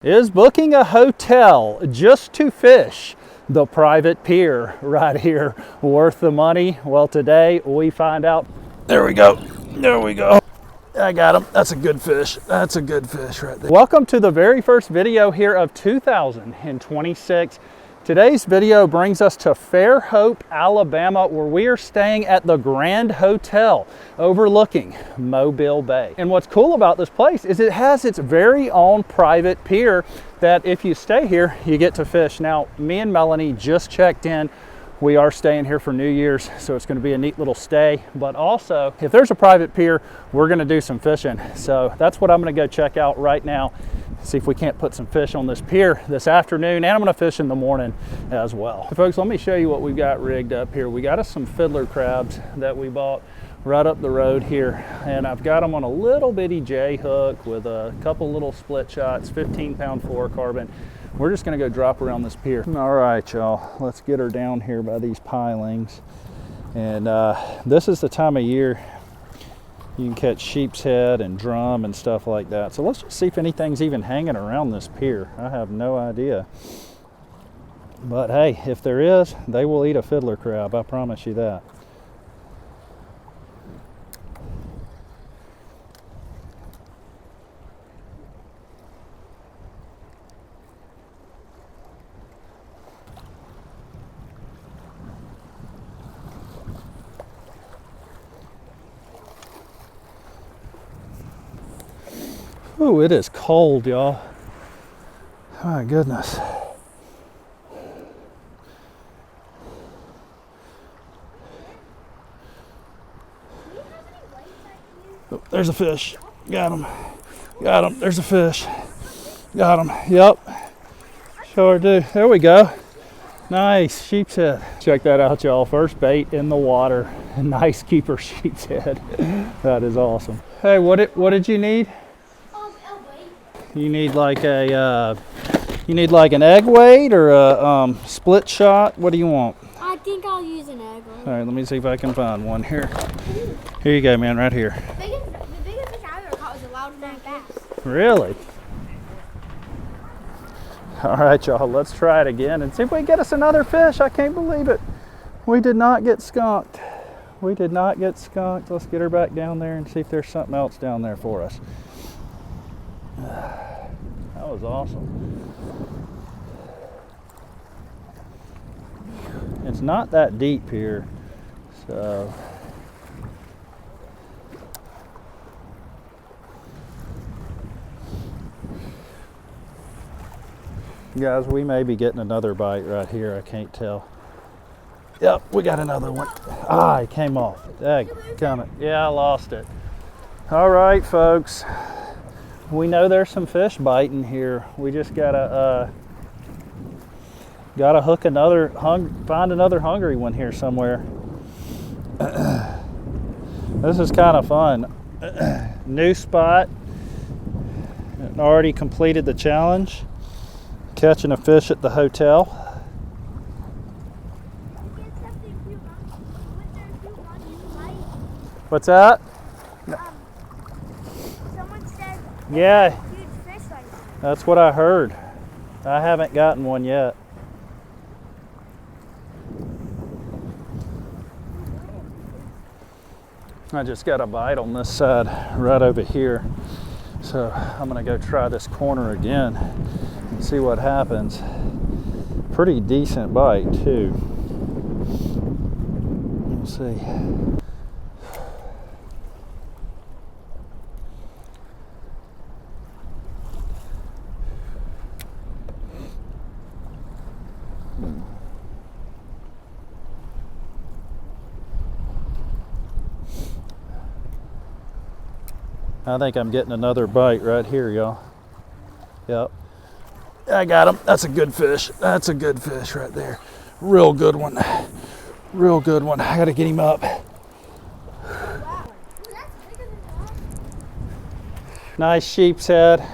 Is booking a hotel just to fish the private pier right here worth the money? Well, today we find out. There we go. There we go. I got him. That's a good fish. That's a good fish right there. Welcome to the very first video here of 2026. Today's video brings us to Fairhope, Alabama, where we are staying at the Grand Hotel overlooking Mobile Bay. And what's cool about this place is it has its very own private pier that if you stay here, you get to fish. Now, me and Melanie just checked in. We are staying here for New Year's, so it's going to be a neat little stay. But also, if there's a private pier, we're going to do some fishing. So that's what I'm going to go check out right now. See if we can't put some fish on this pier this afternoon, and I'm going to fish in the morning as well. So folks, let me show you what we've got rigged up here. We got us some fiddler crabs that we bought right up the road here, and I've got them on a little bitty J hook with a couple little split shots, 15-pound fluorocarbon. We're just going to go drop around this pier. All right, y'all, let's get her down here by these pilings. And this is the time of year you can catch sheep's head and drum and stuff like that. So let's just see if anything's even hanging around this pier. I have no idea. But hey, if there is, they will eat a fiddler crab. I promise you that. Ooh, it is cold, y'all. My goodness. Oh, there's a fish. Got him. Got him. There's a fish. Got him. Yep. Sure do. There we go. Nice sheep's head. Check that out, y'all. First bait in the water. Nice keeper sheep's head. That is awesome. Hey, what did you need? You need like a, an egg weight or a split shot? What do you want? I think I'll use an egg weight. All right, let me see if I can find one here. Here you go, man, right here. The biggest fish I ever caught was a loudmouth bass. Really? All right, y'all, let's try it again and see if we can get us another fish. I can't believe it. We did not get skunked. We did not get skunked. Let's get her back down there and see if there's something else down there for us. That was awesome. It's not that deep here, so guys, we may be getting another bite right here. I can't tell. Yep, we got another one. Ah, it came off. Daggone. Yeah, I lost it. All right, folks. We know there's some fish biting here. We just gotta hook find another hungry one here somewhere. This is kind of fun. New spot. Already completed the challenge. Catching a fish at the hotel. What's that? Yeah, that's what I heard. I haven't gotten one yet. I just got a bite on this side right over here. So I'm gonna go try this corner again and see what happens. Pretty decent bite too. We'll see. I think I'm getting another bite right here, y'all. Yep. I got him. That's a good fish. That's a good fish right there. Real good one. Real good one. I gotta get him up. Nice sheep's head.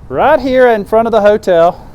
Right here in front of the hotel.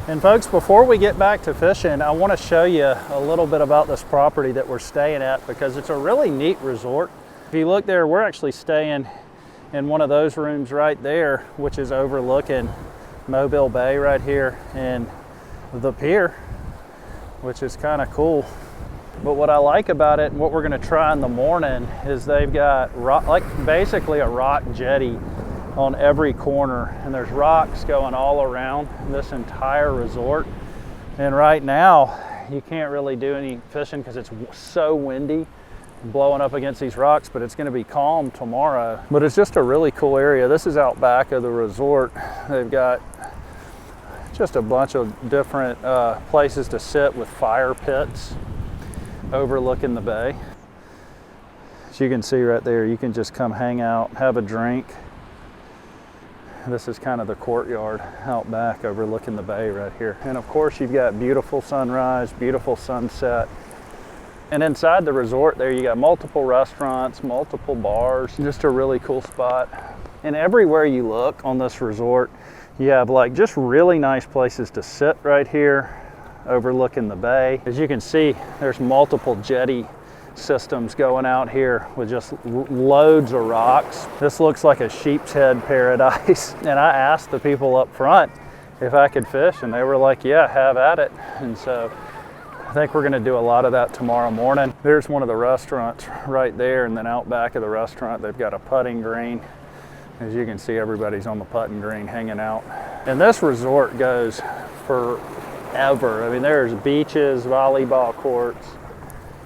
And folks, before we get back to fishing, I want to show you a little bit about this property that we're staying at because it's a really neat resort. If you look there, we're actually staying in one of those rooms right there, which is overlooking Mobile Bay right here in the pier, which is kind of cool. But what I like about it and what we're going to try in the morning is they've got rock, like basically a rock jetty on every corner, and there's rocks going all around this entire resort. And right now you can't really do any fishing because it's so windy, blowing up against these rocks, but it's going to be calm tomorrow. But it's just a really cool area. This is out back of the resort. They've got just a bunch of different places to sit with fire pits overlooking the bay. As you can see right there, you can just come hang out, have a drink. This is kind of the courtyard out back overlooking the bay right here. And of course you've got beautiful sunrise, beautiful sunset. And inside the resort there you got multiple restaurants, multiple bars, just a really cool spot. And everywhere you look on this resort, you have like just really nice places to sit right here overlooking the bay. As you can see, there's multiple jetty systems going out here with just loads of rocks. This looks like a sheep's head paradise. And I asked the people up front if I could fish, and they were like, yeah, have at it. And so I think we're going to do a lot of that tomorrow morning. There's one of the restaurants right there, and then out back of the restaurant they've got a putting green. As you can see, everybody's on the putting green hanging out. And this resort goes forever. I mean, there's beaches, volleyball courts,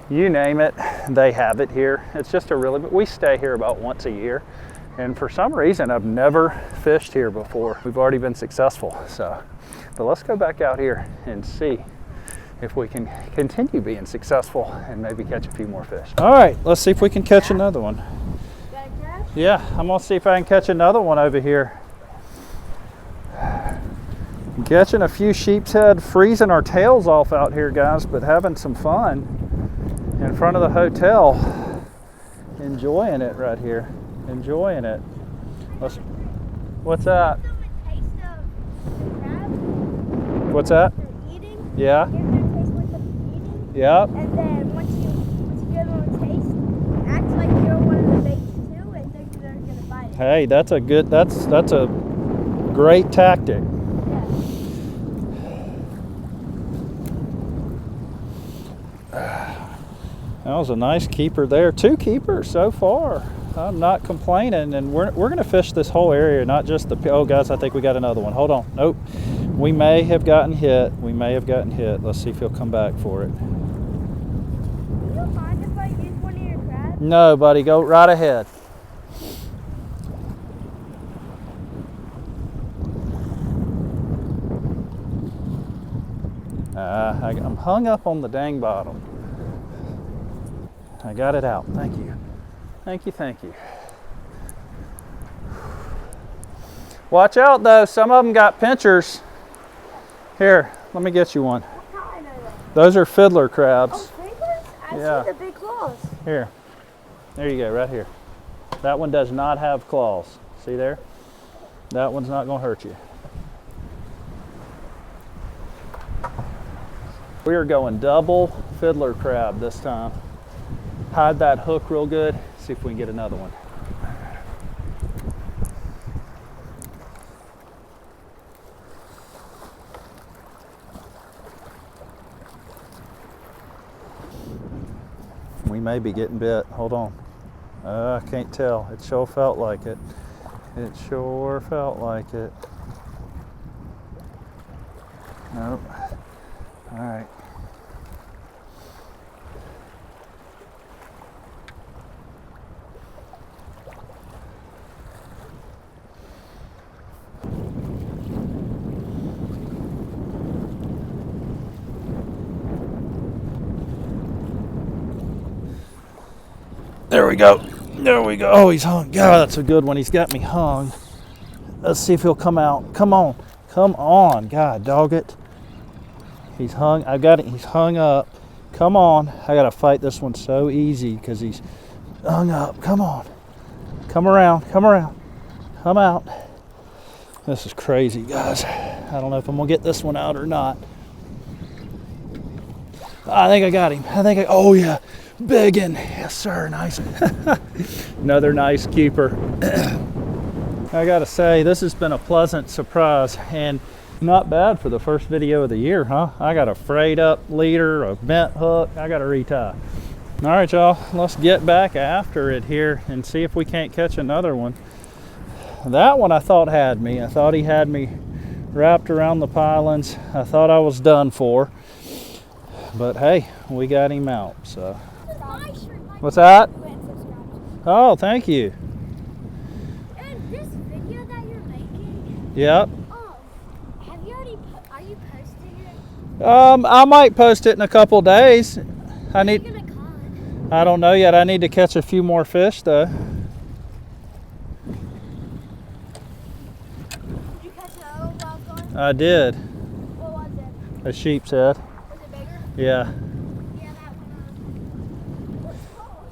you name it, they have it here. It's just we stay here about once a year. And for some reason, I've never fished here before. We've already been successful, so. But let's go back out here and see if we can continue being successful and maybe catch a few more fish. All right, let's see if we can catch another one. Yeah, I'm gonna see if I can catch another one over here. Catching a few sheep's head, freezing our tails off out here, guys, but having some fun in front of the hotel. Enjoying it right here, enjoying it. What's that? What's that? Eating. Yeah. You're gonna taste what they're eating. Yep. And then once you give them a taste, act like you're one of the baits too, and think they're gonna bite it. Hey, that's a great tactic. That was a nice keeper there. 2 keepers so far. I'm not complaining, and we're going to fish this whole area, not just the. Oh, guys, I think we got another one. Hold on. Nope. We may have gotten hit. Let's see if he'll come back for it. Do you mind if I use one of your crabs? No, buddy, go right ahead. I'm hung up on the dang bottom. I got it out. Thank you. Thank you, thank you. Watch out though, some of them got pinchers. Here, let me get you one. What kind are they? Those are fiddler crabs. Oh, fingers? Yeah. I see the big claws. Here. There you go, right here. That one does not have claws. See there? That one's not going to hurt you. We are going double fiddler crab this time. Hide that hook real good. See if we can get another one. We may be getting bit. Hold on. I can't tell. It sure felt like it. It sure felt like it. Nope. All right. There we go. There we go. Oh, he's hung. God, that's a good one. He's got me hung. Let's see if he'll come out. Come on. Come on. God, dog it. He's hung. I got it. He's hung up. Come on. I got to fight this one so easy because he's hung up. Come on. Come around. Come around. Come out. This is crazy, guys. I don't know if I'm going to get this one out or not. I think I got him. Oh, yeah. Biggin. Yes, sir. Nice. Another nice keeper. I gotta say, this has been a pleasant surprise and not bad for the first video of the year, huh? I got a frayed up leader, a bent hook, I gotta retie. All right, y'all, let's get back after it here and see if we can't catch another one. That one I thought had me. I thought he had me wrapped around the pilings. I thought I was done for. But hey, we got him out, so. What's that? Oh, thank you. And this video that you're making, Yep. have you already, are you posting it? I might post it in a couple days. Are you gonna caught? I don't know yet. I need to catch a few more fish though. Did you catch a wild one? I did. What was it? A sheep's head. Was it bigger? Yeah. Yeah, that one. What's called?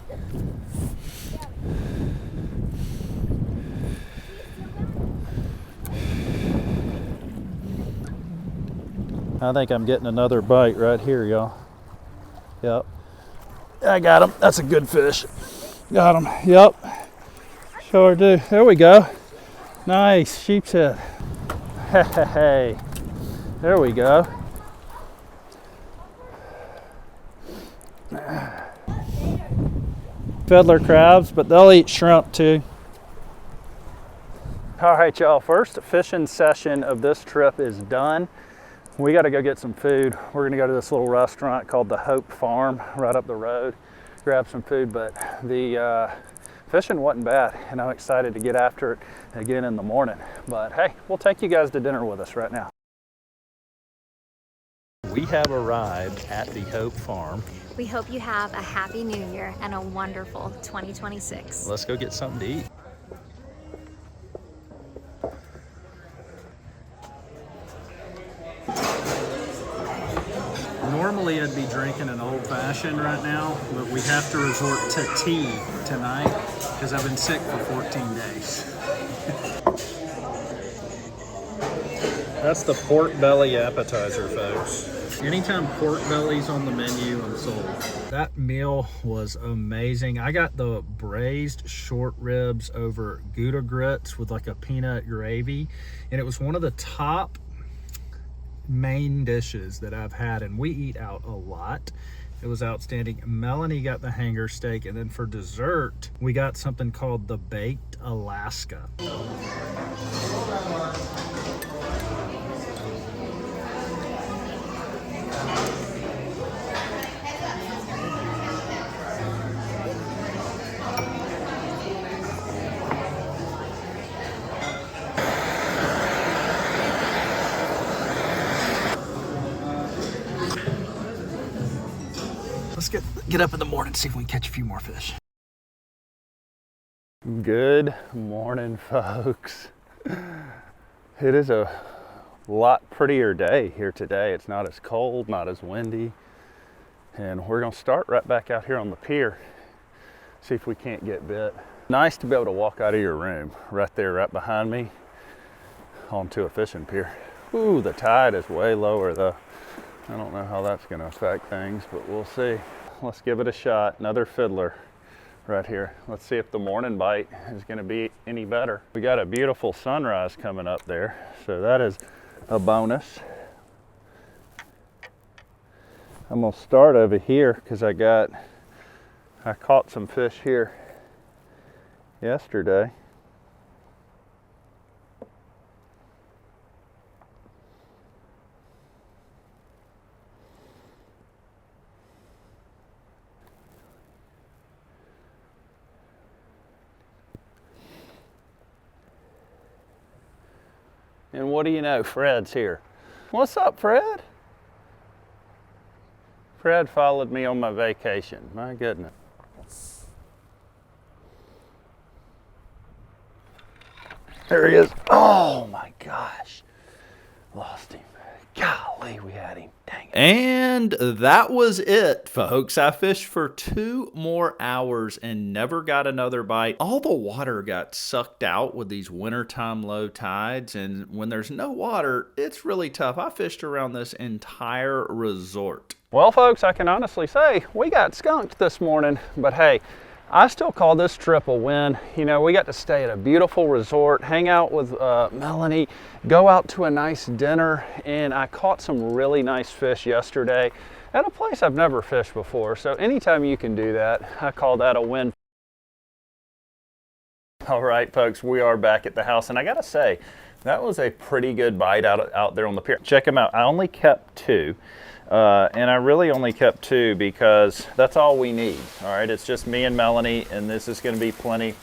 I think I'm getting another bite right here, y'all. Yep. I got him. That's a good fish. Got him. Yep. Sure do. There we go. Nice sheep's head. Hey. There we go. Fiddler crabs, but they'll eat shrimp too. All right, y'all. First fishing session of this trip is done. We got to go get some food. We're going to go to this little restaurant called the Hope Farm right up the road, grab some food, but the fishing wasn't bad, and I'm excited to get after it again in the morning. But hey, we'll take you guys to dinner with us right now. We have arrived at the Hope Farm. We hope you have a happy new year and a wonderful 2026. Let's go get something to eat. Normally I'd be drinking an old fashioned right now, but we have to resort to tea tonight because I've been sick for 14 days. That's the pork belly appetizer, folks. Anytime pork belly's on the menu, I'm sold. That meal was amazing. I got the braised short ribs over Gouda grits with like a peanut gravy, and it was one of the top main dishes that I've had, and we eat out a lot. It was outstanding. Melanie got the hanger steak, and then for dessert we got something called the baked Alaska. Let's get up in the morning and see if we can catch a few more fish. Good morning, folks. It is a lot prettier day here today. It's not as cold, not as windy. And we're gonna start right back out here on the pier, see if we can't get bit. Nice to be able to walk out of your room right there, right behind me, onto a fishing pier. Ooh, the tide is way lower though. I don't know how that's gonna affect things, but we'll see. Let's give it a shot. Another fiddler right here. Let's see if the morning bite is gonna be any better. We got a beautiful sunrise coming up there, so that is a bonus. I'm gonna start over here because I caught some fish here yesterday. And what do you know, Fred's here. What's up, Fred? Fred followed me on my vacation. My goodness. There he is. Oh my gosh. Lost him. Golly, we had him. Dang it. And that was it, folks. I fished for 2 more hours and never got another bite. All the water got sucked out with these wintertime low tides, and when there's no water, it's really tough. I fished around this entire resort. Well, folks, I can honestly say we got skunked this morning, but hey, I still call this trip a win. You know, we got to stay at a beautiful resort, hang out with Melanie, go out to a nice dinner, and I caught some really nice fish yesterday at a place I've never fished before. So anytime you can do that, I call that a win. All right, folks, we are back at the house, and I gotta say, that was a pretty good bite out there on the pier. Check them out. I only kept 2. And I really only kept 2 because that's all we need. All right, it's just me and Melanie, and this is going to be plenty.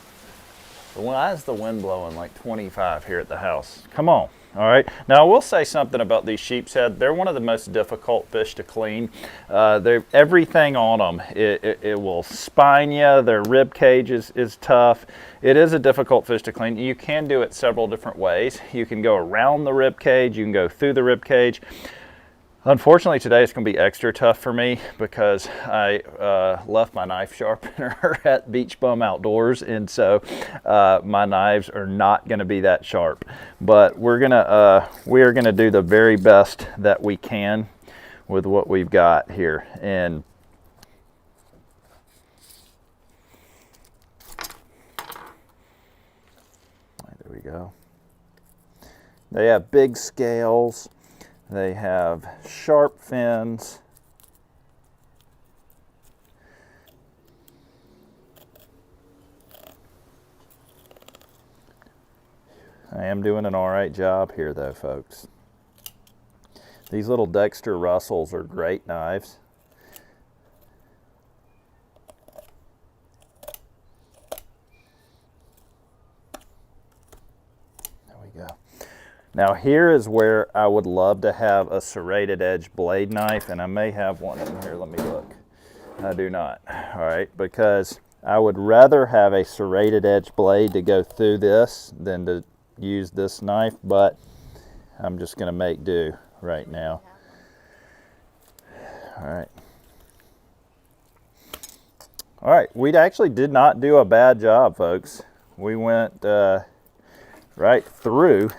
Why is the wind blowing like 25 here at the house? Come on. All right, now I will say something about these sheep's head. They're one of the most difficult fish to clean. Everything on them, it will spine you. Their rib cage is tough. It is a difficult fish to clean. You can do it several different ways. You can go around the rib cage. You can go through the rib cage. Unfortunately, today it's going to be extra tough for me because I left my knife sharpener at Beach Bum Outdoors, and so my knives are not going to be that sharp. But we are gonna do the very best that we can with what we've got here. And there we go. They have big scales. They have sharp fins. I am doing an all right job here though, folks. These little Dexter Russells are great knives. There we go. Now here is where I would love to have a serrated edge blade knife, and I may have one in here. Let me look. I do not. All right, because I would rather have a serrated edge blade to go through this than to use this knife, but I'm just going to make do right now. All right. All right, we actually did not do a bad job, folks. We went right through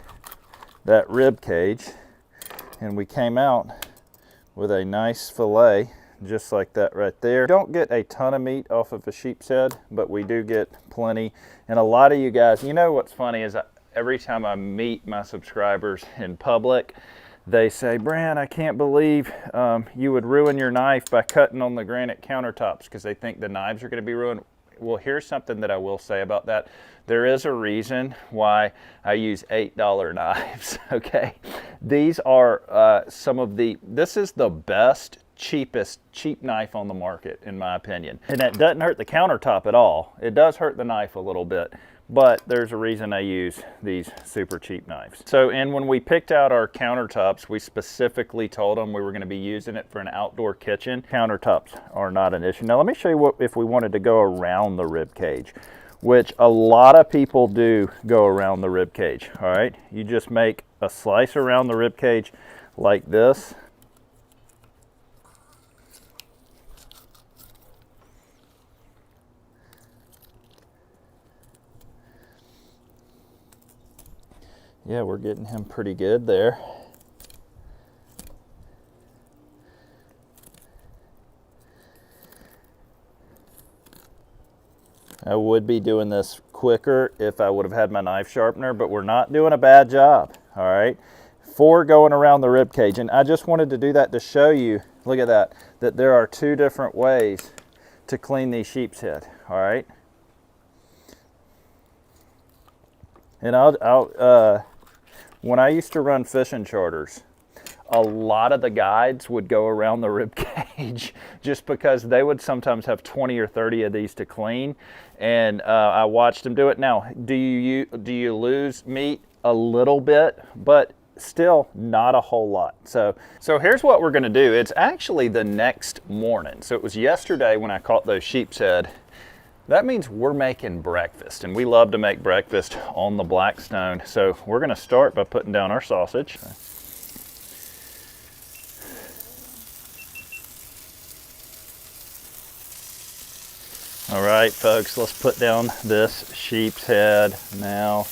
that rib cage, and we came out with a nice fillet just like that right there. Don't get a ton of meat off of a sheep's head, but we do get plenty. And a lot of you guys, you know what's funny is every time I meet my subscribers in public, they say, Bran, I can't believe you would ruin your knife by cutting on the granite countertops because they think the knives are going to be ruined. Well, here's something that I will say about that. There is a reason why I use $8 knives, okay? These are this is the best, cheapest cheap knife on the market, in my opinion. And it doesn't hurt the countertop at all. It does hurt the knife a little bit, but there's a reason I use these super cheap knives. So, and when we picked out our countertops, we specifically told them we were going to be using it for an outdoor kitchen. Countertops are not an issue. Now let me show you what if we wanted to go around the rib cage, which a lot of people do go around the rib cage. All right, you just make a slice around the rib cage like this. Yeah, we're getting him pretty good there. I would be doing this quicker if I would have had my knife sharpener, but we're not doing a bad job, all right, for going around the rib cage. And I just wanted to do that to show you, look at that, that there are 2 different ways to clean these sheep's head, all right? And when I used to run fishing charters, a lot of the guides would go around the rib cage just because they would sometimes have 20 or 30 of these to clean, and I watched them do it. Now, do you lose meat? A little bit, but still not a whole lot. So here's what we're going to do. It's actually the next morning. So it was yesterday when I caught those sheep's head. That means we're making breakfast, and we love to make breakfast on the Blackstone. So we're going to start by putting down our sausage. All right, folks, let's put down this sheep's head now.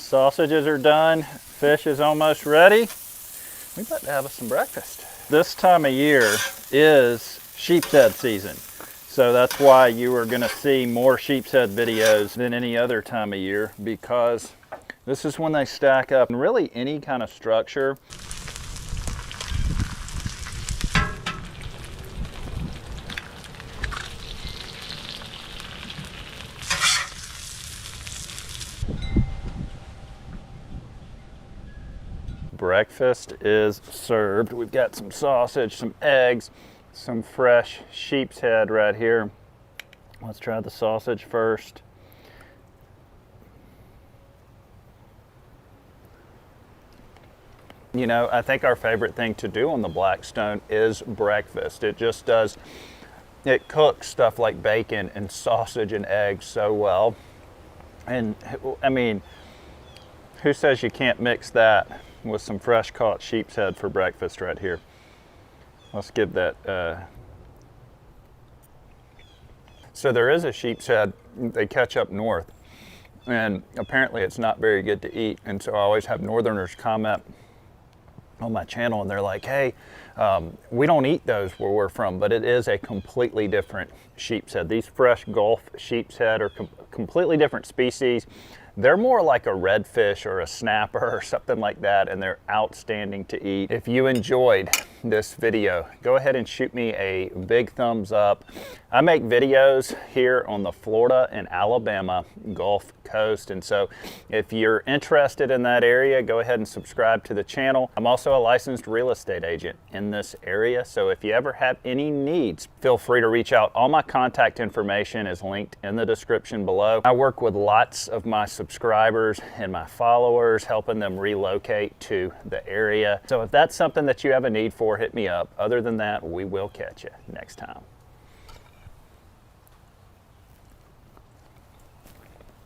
Sausages are done. Fish is almost ready. We about to have us some breakfast. This time of year is sheep's head season. So that's why you are gonna see more sheep's head videos than any other time of year, because this is when they stack up in really any kind of structure. Breakfast is served. We've got some sausage, some eggs, some fresh sheep's head right here. Let's try the sausage first. You know, I think our favorite thing to do on the Blackstone is breakfast. It just does, it cooks stuff like bacon and sausage and eggs so well. And I mean, who says you can't mix that with some fresh caught sheep's head for breakfast right here? Let's give that, so there is a sheep's head they catch up north, and apparently it's not very good to eat. And so I always have northerners comment on my channel and they're like, hey, we don't eat those where we're from, but it is a completely different sheep's head. These fresh Gulf sheep's head are completely different species. They're more like a redfish or a snapper or something like that, and they're outstanding to eat. If you enjoyed this video, go ahead and shoot me a big thumbs up. I make videos here on the Florida and Alabama Gulf Coast, and so if you're interested in that area, go ahead and subscribe to the channel. I'm also a licensed real estate agent in this area, so if you ever have any needs, feel free to reach out. All my contact information is linked in the description below. I work with lots of my subscribers and my followers, helping them relocate to the area. So if that's something that you have a need for, hit me up. Other than that, we will catch you next time.